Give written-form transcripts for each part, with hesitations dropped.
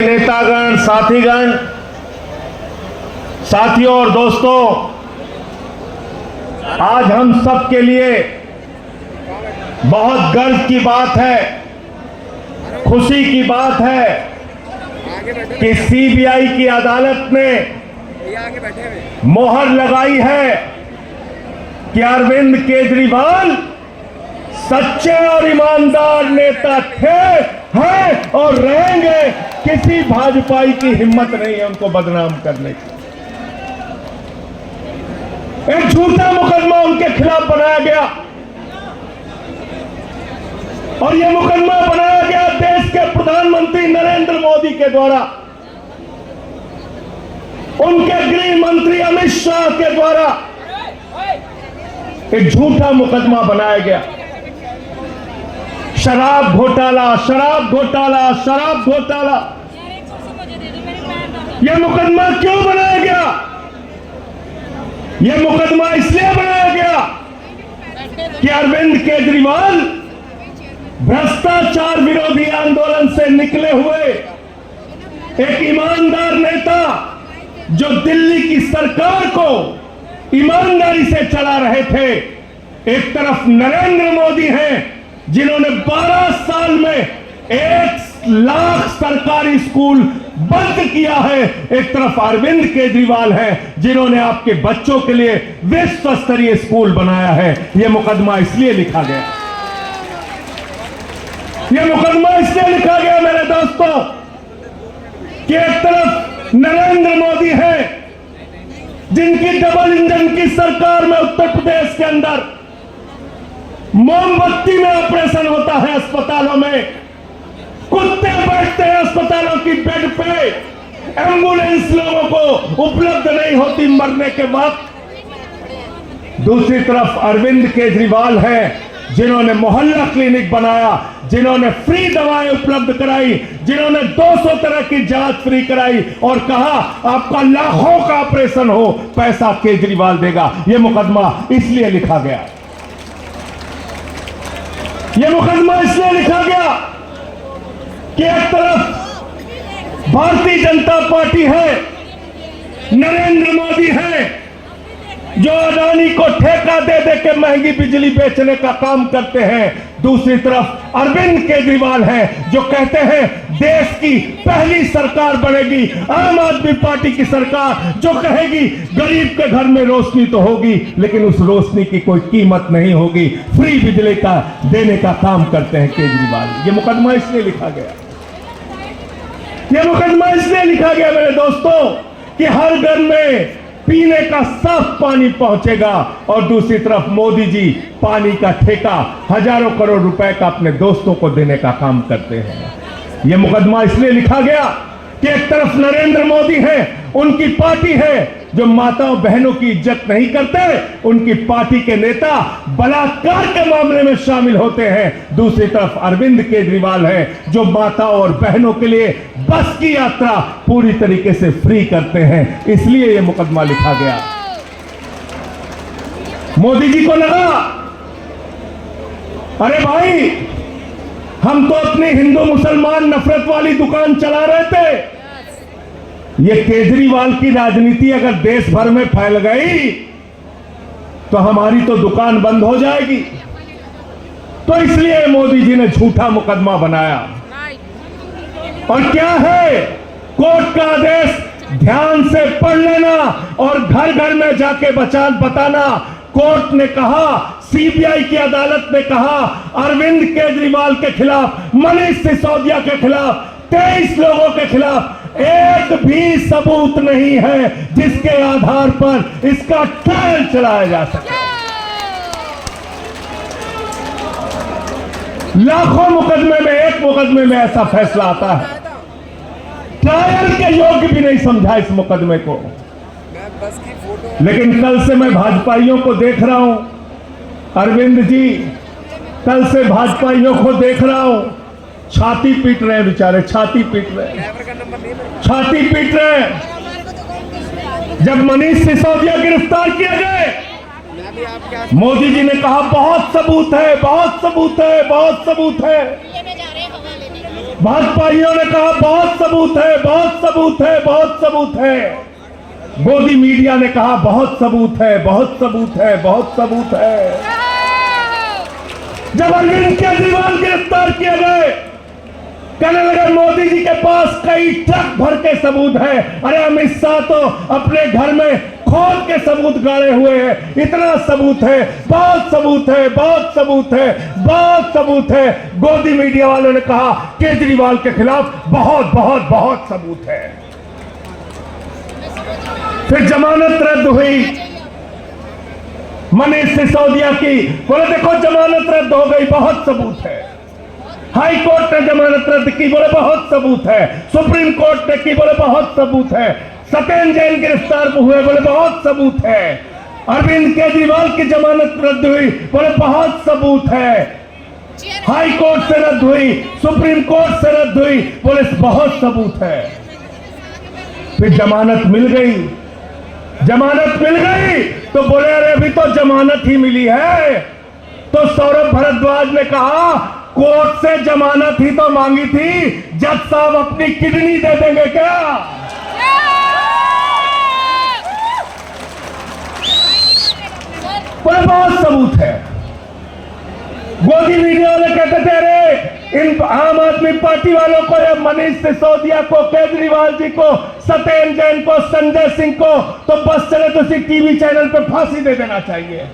नेतागण, साथीगण, साथियों और दोस्तों, आज हम सब के लिए बहुत गर्व की बात है, खुशी की बात है कि सीबीआई की अदालत ने मोहर लगाई है कि अरविंद केजरीवाल सच्चे और ईमानदार नेता थे, हैं और रहेंगे। किसी भाजपाई की हिम्मत नहीं है उनको बदनाम करने की। एक झूठा मुकदमा उनके खिलाफ बनाया गया और यह मुकदमा बनाया गया देश के प्रधानमंत्री नरेंद्र मोदी के द्वारा, उनके गृह मंत्री अमित शाह के द्वारा एक झूठा मुकदमा बनाया गया। शराब घोटाला, शराब घोटाला, शराब घोटाला। यह मुकदमा क्यों बनाया गया? यह मुकदमा इसलिए बनाया गया कि अरविंद केजरीवाल भ्रष्टाचार विरोधी आंदोलन से निकले हुए एक ईमानदार नेता, जो दिल्ली की सरकार को ईमानदारी से चला रहे थे। एक तरफ नरेंद्र मोदी हैं जिन्होंने 12 साल में 1 लाख सरकारी स्कूल बंद किया है, एक तरफ अरविंद केजरीवाल हैं जिन्होंने आपके बच्चों के लिए विश्व स्तरीय स्कूल बनाया है। यह मुकदमा इसलिए लिखा गया, यह मुकदमा इसलिए लिखा गया मेरे दोस्तों कि एक तरफ नरेंद्र मोदी हैं जिनकी डबल इंजन की सरकार में उत्तर प्रदेश के अंदर मोमबत्ती में ऑपरेशन होता है, अस्पतालों में कुत्ते बैठते हैं अस्पतालों की बेड पे, एम्बुलेंस लोगों को उपलब्ध नहीं होती मरने के वक्त। दूसरी तरफ अरविंद केजरीवाल हैं जिन्होंने मोहल्ला क्लिनिक बनाया, जिन्होंने फ्री दवाएं उपलब्ध कराई, जिन्होंने 200 तरह की जांच फ्री कराई और कहा आपका लाखों का ऑपरेशन हो, पैसा केजरीवाल देगा। यह मुकदमा इसलिए लिखा गया, यह मुकदमा इसलिए लिखा गया कि एक तरफ भारतीय जनता पार्टी है, नरेंद्र मोदी है जो अडानी को ठेका दे दे के महंगी बिजली बेचने का काम करते हैं। दूसरी तरफ अरविंद केजरीवाल हैं जो कहते हैं देश की पहली सरकार बनेगी आम आदमी पार्टी की सरकार, जो कहेगी गरीब के घर में रोशनी तो होगी लेकिन उस रोशनी की कोई कीमत नहीं होगी। फ्री बिजली का देने का काम करते हैं केजरीवाल। यह मुकदमा इसलिए लिखा गया, यह मुकदमा इसलिए लिखा गया मेरे दोस्तों कि हर घर में पीने का साफ पानी पहुंचेगा और दूसरी तरफ मोदी जी पानी का ठेका हजारों करोड़ रुपए का अपने दोस्तों को देने का काम करते हैं। यह मुकदमा इसलिए लिखा गया कि एक तरफ नरेंद्र मोदी हैं, उनकी पार्टी है जो माताओं बहनों की इज्जत नहीं करते, उनकी पार्टी के नेता बलात्कार के मामले में शामिल होते हैं। दूसरी तरफ अरविंद केजरीवाल हैं जो माताओं और बहनों के लिए बस की यात्रा पूरी तरीके से फ्री करते हैं। इसलिए यह मुकदमा लिखा गया। मोदी जी को लगा अरे भाई हम तो अपनी हिंदू मुसलमान नफरत वाली दुकान चला रहे थे, ये केजरीवाल की राजनीति अगर देश भर में फैल गई तो हमारी तो दुकान बंद हो जाएगी। तो इसलिए मोदी जी ने झूठा मुकदमा बनाया। और क्या है, कोर्ट का आदेश ध्यान से पढ़ लेना और घर घर में जाके बताना। कोर्ट ने कहा, सीबीआई की अदालत ने कहा अरविंद केजरीवाल के खिलाफ, मनीष सिसोदिया के खिलाफ, 23 लोगों के खिलाफ एक भी सबूत नहीं है जिसके आधार पर इसका ट्रायल चलाया जा सके। लाखों मुकदमे में एक मुकदमे में ऐसा फैसला आता है, ट्रायल के योग्य भी नहीं समझा इस मुकदमे को। लेकिन कल से मैं भाजपाइयों को देख रहा हूं, अरविंद जी कल से भाजपाइयों को देख रहा हूं, छाती पीट रहे हैं बेचारे, छाती पीट रहे हैं, छाती पीट रहे हैं। जब मनीष सिसोदिया गिरफ्तार किए गए, मोदी जी ने कहा बहुत सबूत है, बहुत सबूत है, बहुत सबूत है। भाजपाइयों ने कहा बहुत सबूत है, बहुत सबूत है, बहुत सबूत है। मोदी मीडिया ने कहा बहुत सबूत है, बहुत सबूत है, बहुत सबूत है। जब अरविंद केजरीवाल गिरफ्तार किए गए, कहने लगे मोदी जी के पास कई ट्रक भर के सबूत है। अरे अमित शाह तो अपने घर में खोल के सबूत गाड़े हुए हैं। इतना सबूत है, बहुत सबूत है, बहुत सबूत है, बहुत सबूत है। गोदी मीडिया वालों ने कहा केजरीवाल के खिलाफ बहुत बहुत बहुत सबूत है। फिर जमानत रद्द हुई मनीष सिसोदिया की, बोले देखो जमानत रद्द हो गई, बहुत सबूत है। हाई कोर्ट ने जमानत रद्द की, बोले बहुत सबूत है। सुप्रीम कोर्ट ने की, बोले बहुत सबूत है। सत्येंद्र जैन गिरफ्तार हुए, बोले बहुत सबूत है। अरविंद केजरीवाल की जमानत रद्द हुई, बोले बहुत सबूत है। हाई कोर्ट से रद्द हुई, सुप्रीम कोर्ट से रद्द हुई, बोले बहुत सबूत है। फिर जमानत मिल गई, जमानत मिल गई तो बोले अरे अभी तो जमानत ही मिली है। तो सौरभ भारद्वाज ने कहा कोर्ट से जमानत ही तो मांगी थी, जज साहब अपनी किडनी दे देंगे क्या? बोले बहुत सबूत है। गोदी मीडिया वाले कहते थे अरे इन आम आदमी पार्टी वालों को, या मनीष सिसोदिया को, केजरीवाल जी को, सत्येंद्र जैन को, संजय सिंह को तो बस चले तो इसी टीवी चैनल पे फांसी दे देना चाहिए,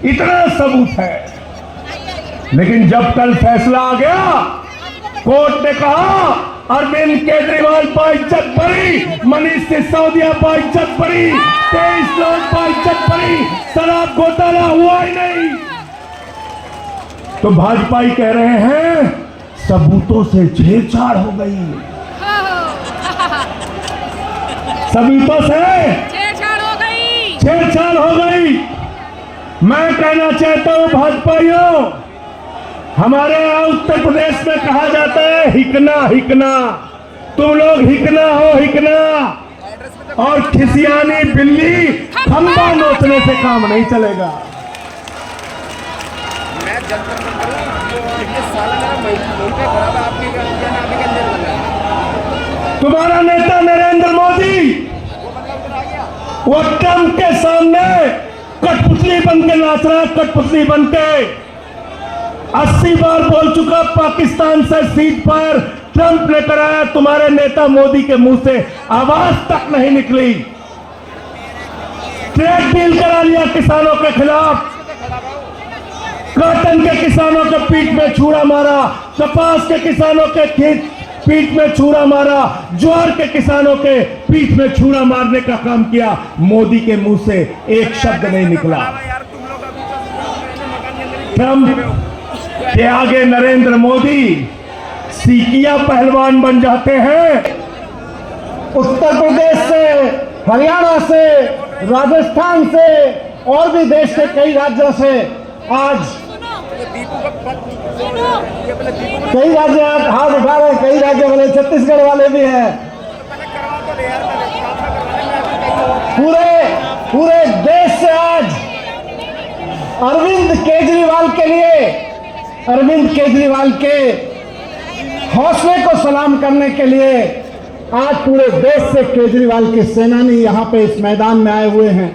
इतना सबूत है। लेकिन जब कल फैसला आ गया, कोर्ट ने कहा अरविंद केजरीवाल बाइज्जत बरी, मनीष सिसोदिया बाइज्जत बरी, 23 लोग बाइज्जत बरी, शराब घोटाला हुआ ही नहीं। तो भाजपाई कह रहे हैं सबूतों से छेड़छाड़ हो गई, सबूतों से छेड़छाड़ हो गई, छेड़छाड़ हो गई। मैं कहना चाहता हूं भाजपाइयों, हमारे यहां उत्तर प्रदेश में कहा जाता है हिकना हिकना, तुम लोग हिकना हो हिकना, और खिसियानी बिल्ली खंबा नोचने से काम नहीं चलेगा। तुम्हारा नेता नरेंद्र मोदी वो ट्रंप के सामने कठपुतली बन के नाच रहा है, कठपुतली बन के 80 बार बोल चुका पाकिस्तान से सीट पर ट्रंप ने कराया, तुम्हारे नेता मोदी के मुंह से आवाज तक नहीं निकली। ट्रेड डील करा लिया किसानों के खिलाफ, कॉटन के किसानों के पीठ में छुरा मारा, कपास के किसानों के पीठ में छुरा मारा, ज्वार के किसानों के पीठ में छुरा मारने का काम किया। मोदी के मुंह से एक शब्द नहीं निकला। ट्रंप के आगे नरेंद्र मोदी सीकिया पहलवान बन जाते हैं। उत्तर प्रदेश से, हरियाणा से, राजस्थान से और भी देश के कई राज्यों से आज कई राज्य हाथ उठा रहे हैं, कई राज्य वाले, छत्तीसगढ़ वाले भी हैं। पूरे देश से आज अरविंद केजरीवाल के लिए, अरविंद केजरीवाल के हौसले को सलाम करने के लिए आज पूरे देश से केजरीवाल के सेनानी यहां पे इस मैदान में आए हुए हैं।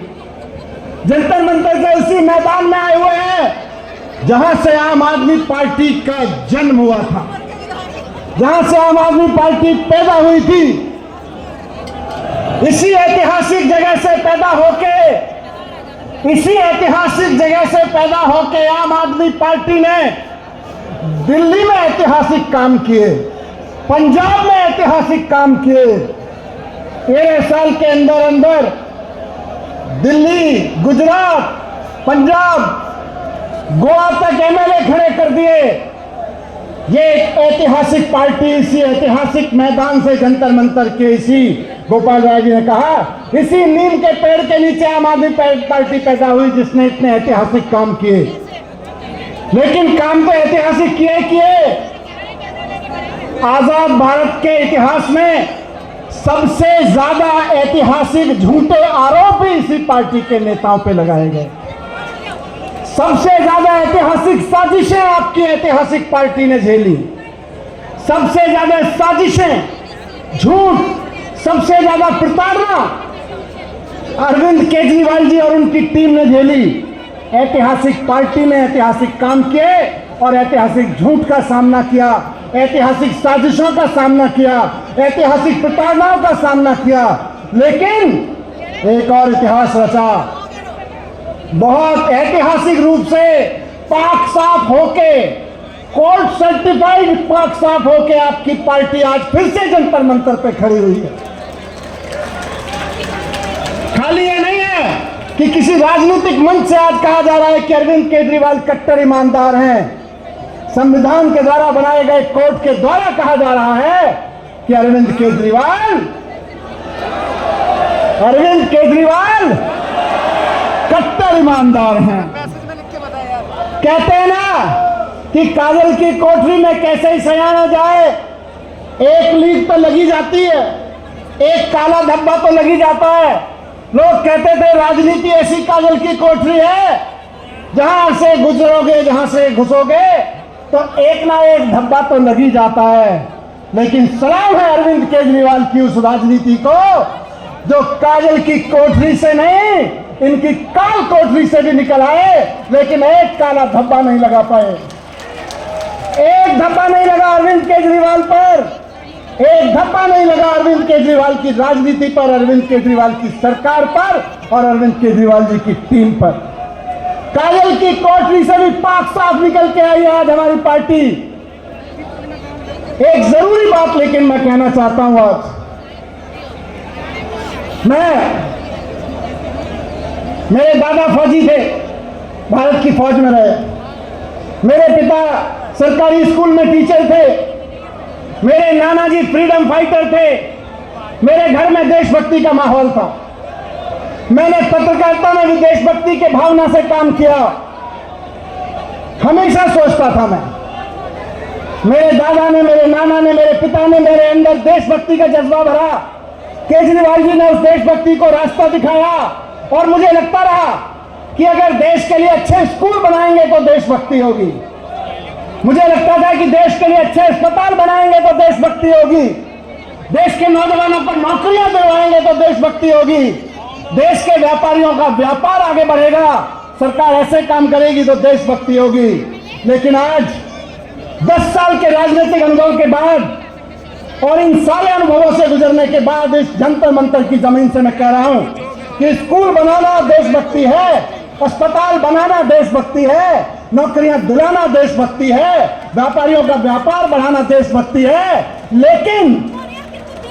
जंतर मंतर से इसी मैदान में आए हुए हैं जहां से आम आदमी पार्टी का जन्म हुआ था, जहां से आम आदमी पार्टी पैदा हुई थी। इसी ऐतिहासिक जगह से पैदा होके, इसी ऐतिहासिक जगह से पैदा होके आम आदमी पार्टी ने दिल्ली में ऐतिहासिक काम किए, पंजाब में ऐतिहासिक काम किए। 13 साल के अंदर अंदर दिल्ली, गुजरात, पंजाब, गोवा तक एमएलए खड़े कर दिए। ये एक ऐतिहासिक पार्टी इसी ऐतिहासिक मैदान से जंतर मंतर के, इसी गोपाल राय जी ने कहा, इसी नीम के पेड़ के नीचे आम आदमी पार्टी पैदा हुई जिसने इतने ऐतिहासिक काम किए। लेकिन काम तो ऐतिहासिक किए। आजाद भारत के इतिहास में सबसे ज्यादा ऐतिहासिक झूठे आरोप भी इसी पार्टी के नेताओं पे लगाए गए। सबसे ज्यादा ऐतिहासिक साजिशें आपकी ऐतिहासिक पार्टी ने झेली, सबसे ज्यादा साजिशें झूठ, सबसे ज्यादा प्रताड़ना अरविंद केजरीवाल जी और उनकी टीम ने झेली। ऐतिहासिक पार्टी ने ऐतिहासिक काम किए और ऐतिहासिक झूठ का सामना किया, ऐतिहासिक साजिशों का सामना किया, ऐतिहासिक प्रताड़नाओं का सामना किया, लेकिन एक और इतिहास रचा। बहुत ऐतिहासिक रूप से पाक साफ होके, कोर्ट सर्टिफाइड पाक साफ होके आपकी पार्टी आज फिर से जंतर मंतर पे खड़ी हुई है। खाली ये नहीं है कि किसी राजनीतिक मंच से आज कहा जा रहा है कि अरविंद केजरीवाल कट्टर ईमानदार हैं। संविधान के द्वारा बनाए गए कोर्ट के द्वारा कहा जा रहा है कि अरविंद केजरीवाल कट्टर ईमानदार हैं। कहते हैं ना कि काजल की कोठरी में कैसे ही सयाना जाए, एक लीक तो लगी जाती है, एक काला धब्बा तो लगी जाता है। लोग कहते थे राजनीति ऐसी काजल की कोठरी है, जहां से गुजरोगे, जहां से घुसोगे तो एक ना एक धब्बा तो लगी जाता है। लेकिन सलाम है अरविंद केजरीवाल की उस राजनीति को जो काजल की कोठरी से नहीं, इनकी काल कोठरी से भी निकल आए, लेकिन एक काला धब्बा नहीं लगा पाए। एक धब्बा नहीं लगा अरविंद केजरीवाल पर, एक धब्बा नहीं लगा अरविंद केजरीवाल की राजनीति पर, अरविंद केजरीवाल की सरकार पर और अरविंद केजरीवाल जी की टीम पर। काजल की कोठरी से भी पाक साफ निकल के आई आज हमारी पार्टी। एक जरूरी बात लेकिन मैं कहना चाहता हूं आज, मेरे दादा फौजी थे, भारत की फौज में रहे। मेरे पिता सरकारी स्कूल में टीचर थे। मेरे नाना जी फ्रीडम फाइटर थे। मेरे घर में देशभक्ति का माहौल था। मैंने पत्रकारिता में भी देशभक्ति के भावना से काम किया। हमेशा सोचता था मैं, मेरे दादा ने, मेरे नाना ने, मेरे पिता ने मेरे अंदर देशभक्ति का जज्बा भरा। केजरीवाल जी ने उस देशभक्ति को रास्ता दिखाया और मुझे लगता रहा कि अगर देश के लिए अच्छे स्कूल बनाएंगे तो देशभक्ति होगी। मुझे लगता था कि देश के लिए अच्छे अस्पताल बनाएंगे तो देशभक्ति होगी। देश के नौजवानों को नौकरियां दिलवाएंगे तो देशभक्ति होगी। देश के व्यापारियों का व्यापार आगे बढ़ेगा, सरकार ऐसे काम करेगी तो देशभक्ति होगी। लेकिन आज 10 साल के राजनीतिक अनुभव के बाद और इन सारे अनुभवों से गुजरने के बाद इस जंतर मंतर की जमीन से मैं कह रहा हूं कि स्कूल बनाना देशभक्ति है, अस्पताल बनाना देशभक्ति है, नौकरियां दिलाना देशभक्ति है, व्यापारियों का व्यापार बढ़ाना देशभक्ति है।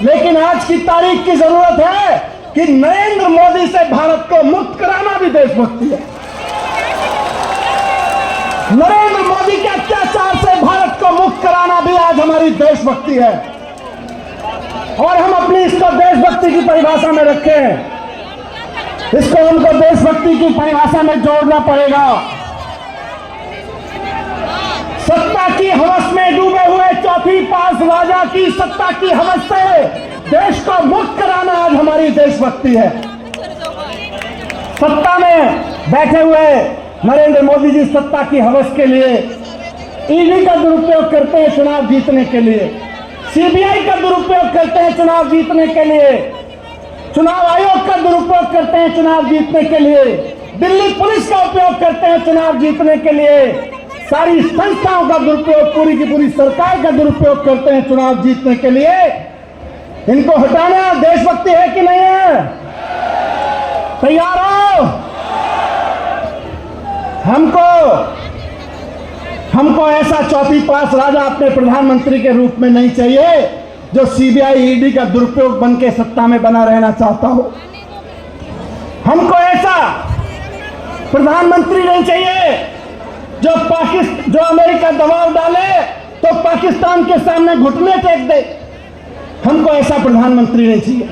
लेकिन आज की तारीख की जरूरत है कि नरेंद्र मोदी से भारत को मुक्त कराना भी देशभक्ति है। नरेंद्र मोदी के अत्याचार से भारत को मुक्त कराना भी आज हमारी देशभक्ति है। और हम अपनी इसको देशभक्ति की परिभाषा में रखें, इसको हमको देशभक्ति की परिभाषा में जोड़ना पड़ेगा। सत्ता की हवस में डूबे हुए चौथी पास राजा की सत्ता की हवस से देश को मुक्त कराना आज हमारी देशभक्ति है। सत्ता में बैठे हुए नरेंद्र मोदी जी सत्ता की हवस के लिए ईडी का दुरुपयोग करते हैं चुनाव जीतने के लिए, सीबीआई का दुरुपयोग करते हैं चुनाव जीतने के लिए, चुनाव आयोग का दुरुपयोग करते हैं चुनाव जीतने के लिए, दिल्ली पुलिस का उपयोग करते हैं चुनाव जीतने के लिए, सारी संस्थाओं का दुरुपयोग, पूरी की पूरी सरकार का दुरुपयोग करते हैं चुनाव जीतने के लिए। इनको हटाना देशभक्ति है कि नहीं है? तैयार हो? हमको ऐसा चौथी पास राजा अपने प्रधानमंत्री के रूप में नहीं चाहिए जो सीबीआई ईडी का दुरुपयोग बन के सत्ता में बना रहना चाहता हो। हमको ऐसा प्रधानमंत्री नहीं चाहिए जो अमेरिका दबाव डाले तो पाकिस्तान के सामने घुटने टेक दे। हमको ऐसा प्रधानमंत्री नहीं चाहिए।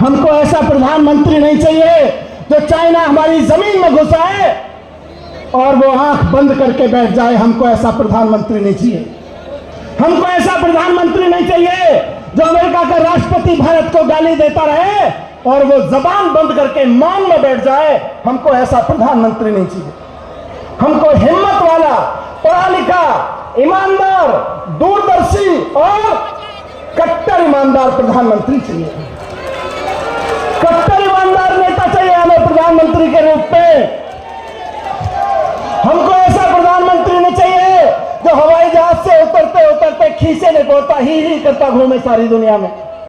हमको ऐसा प्रधानमंत्री नहीं चाहिए जो चाइना हमारी जमीन में घुसाए और वो आंख बंद करके बैठ जाए। हमको ऐसा प्रधानमंत्री नहीं चाहिए। हमको ऐसा प्रधानमंत्री नहीं चाहिए जो अमेरिका का राष्ट्रपति भारत को गाली देता रहे और वो जबान बंद करके मौन में बैठ जाए। हमको ऐसा प्रधानमंत्री नहीं चाहिए। हमको हिम्मत वाला, पढ़ा लिखा, ईमानदार, दूरदर्शी और कट्टर ईमानदार प्रधानमंत्री चाहिए, कट्टर ईमानदार नेता चाहिए हमें प्रधानमंत्री के रूप में। हमको ऐसा प्रधानमंत्री नहीं चाहिए जो हवाई जहाज से उतरते उतरते खीसे में बोलता ही करता घूमे सारी दुनिया में।